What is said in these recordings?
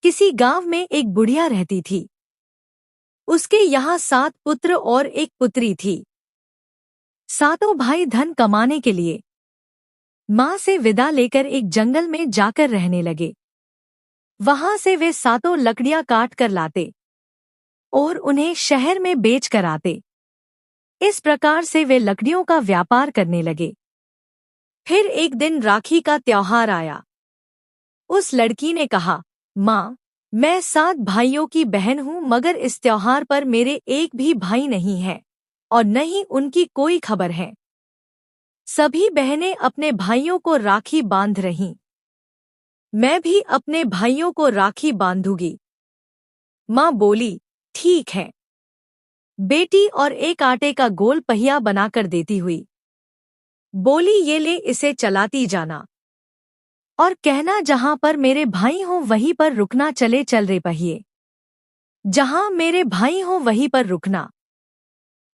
किसी गांव में एक बुढ़िया रहती थी। उसके यहाँ 7 पुत्र और एक पुत्री थी। सातों भाई धन कमाने के लिए माँ से विदा लेकर एक जंगल में जाकर रहने लगे। वहां से वे सातों लकड़ियां काट कर लाते और उन्हें शहर में बेच कर आते। इस प्रकार से वे लकड़ियों का व्यापार करने लगे। फिर एक दिन राखी का त्योहार आया। उस लड़की ने कहा, माँ, मैं 7 भाइयों की बहन हूँ, मगर इस त्योहार पर मेरे एक भी भाई नहीं है और न ही उनकी कोई खबर है। सभी बहनें अपने भाइयों को राखी बांध रहीं। मैं भी अपने भाइयों को राखी बांधूंगी। माँ बोली, ठीक है। बेटी और एक आटे का गोल पहिया बनाकर देती हुई बोली, ये ले, इसे चलाती जाना और कहना, जहां पर मेरे भाई हों वहीं पर रुकना, चले चल रे पहिए, जहां मेरे भाई हों वहीं पर रुकना।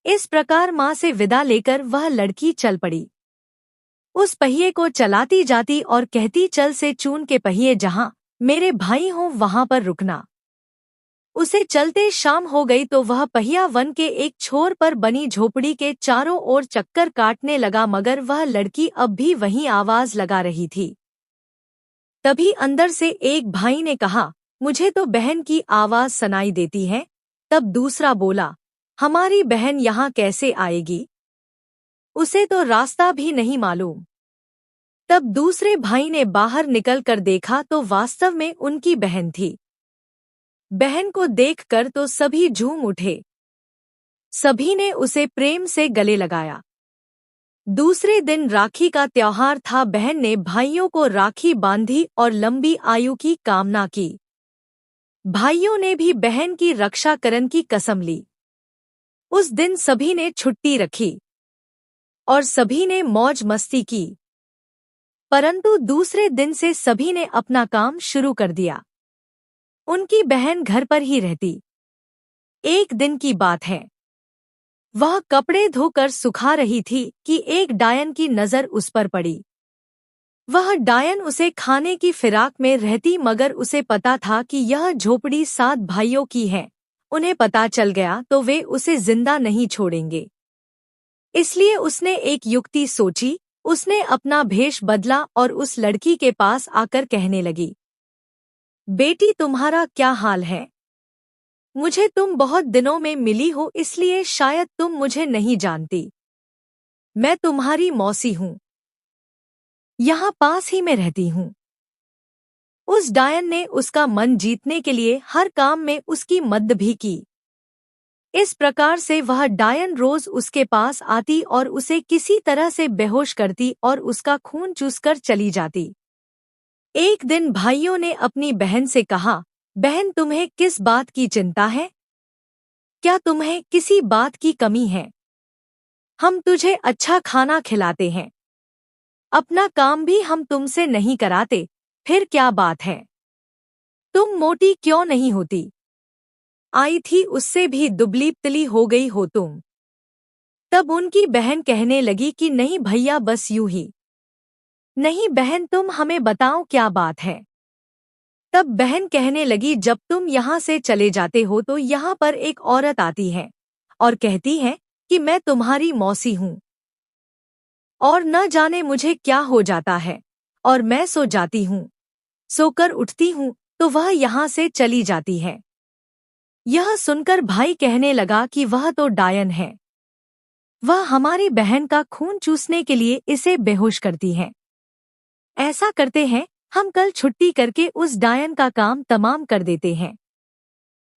इस प्रकार माँ से विदा लेकर वह लड़की चल पड़ी। उस पहिए को चलाती जाती और कहती, चल से चून के पहिए, जहां मेरे भाई हों वहां पर रुकना। उसे चलते शाम हो गई तो वह पहिया वन के एक छोर पर बनी झोपड़ी के चारों ओर चक्कर काटने लगा, मगर वह लड़की अब भी वहीं आवाज लगा रही थी। तभी अंदर से एक भाई ने कहा, मुझे तो बहन की आवाज सुनाई देती है। तब दूसरा बोला, हमारी बहन यहाँ कैसे आएगी? उसे तो रास्ता भी नहीं मालूम। तब दूसरे भाई ने बाहर निकल कर देखा तो वास्तव में उनकी बहन थी। बहन को देखकर तो सभी झूम उठे। सभी ने उसे प्रेम से गले लगाया। दूसरे दिन राखी का त्योहार था। बहन ने भाइयों को राखी बांधी और लंबी आयु की कामना की। भाइयों ने भी बहन की रक्षा करने की कसम ली। उस दिन सभी ने छुट्टी रखी और सभी ने मौज मस्ती की। परंतु दूसरे दिन से सभी ने अपना काम शुरू कर दिया। उनकी बहन घर पर ही रहती। एक दिन की बात है, वह कपड़े धोकर सुखा रही थी कि एक डायन की नजर उस पर पड़ी। वह डायन उसे खाने की फिराक में रहती, मगर उसे पता था कि यह झोपड़ी 7 भाइयों की है। उन्हें पता चल गया तो वे उसे जिंदा नहीं छोड़ेंगे। इसलिए उसने एक युक्ति सोची। उसने अपना भेष बदला और उस लड़की के पास आकर कहने लगी, बेटी, तुम्हारा क्या हाल है? मुझे तुम बहुत दिनों में मिली हो, इसलिए शायद तुम मुझे नहीं जानती। मैं तुम्हारी मौसी हूँ, यहाँ पास ही में रहती हूँ। उस डायन ने उसका मन जीतने के लिए हर काम में उसकी मदद भी की। इस प्रकार से वह डायन रोज उसके पास आती और उसे किसी तरह से बेहोश करती और उसका खून चूसकर चली जाती। एक दिन भाइयों ने अपनी बहन से कहा, बहन, तुम्हें किस बात की चिंता है? क्या तुम्हें किसी बात की कमी है? हम तुझे अच्छा खाना खिलाते हैं, अपना काम भी हम तुमसे नहीं कराते, फिर क्या बात है? तुम मोटी क्यों नहीं होती? आई थी उससे भी दुबली पतली हो गई हो तुम। तब उनकी बहन कहने लगी कि नहीं भैया, बस यूं ही। नहीं बहन, तुम हमें बताओ क्या बात है। तब बहन कहने लगी, जब तुम यहाँ से चले जाते हो तो यहाँ पर एक औरत आती है और कहती है कि मैं तुम्हारी मौसी हूँ, और न जाने मुझे क्या हो जाता है और मैं सो जाती हूँ। सोकर उठती हूँ तो वह यहाँ से चली जाती है। यह सुनकर भाई कहने लगा कि वह तो डायन है। वह हमारी बहन का खून चूसने के लिए इसे बेहोश करती है। ऐसा करते हैं, हम कल छुट्टी करके उस डायन का काम तमाम कर देते हैं,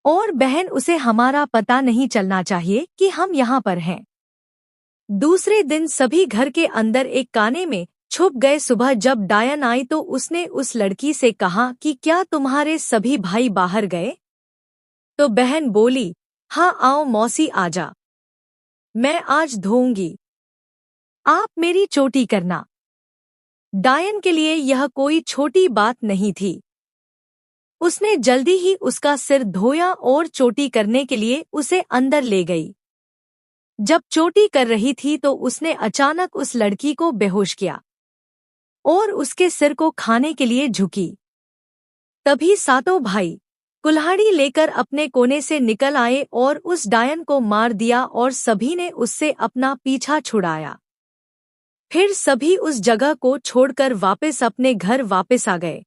और बहन, उसे हमारा पता नहीं चलना चाहिए कि हम यहाँ पर हैं। दूसरे दिन सभी घर के अंदर एक काने में छुप गए। सुबह जब डायन आई तो उसने उस लड़की से कहा कि क्या तुम्हारे सभी भाई बाहर गए? तो बहन बोली, हाँ, आओ मौसी, आजा, मैं आज धोऊंगी, आप मेरी चोटी करना। डायन के लिए यह कोई छोटी बात नहीं थी। उसने जल्दी ही उसका सिर धोया और चोटी करने के लिए उसे अंदर ले गई। जब चोटी कर रही थी तो उसने अचानक उस लड़की को बेहोश किया और उसके सिर को खाने के लिए झुकी। तभी सातों भाई कुल्हाड़ी लेकर अपने कोने से निकल आए और उस डायन को मार दिया और सभी ने उससे अपना पीछा छुड़ाया। फिर सभी उस जगह को छोड़कर वापस अपने घर वापस आ गए।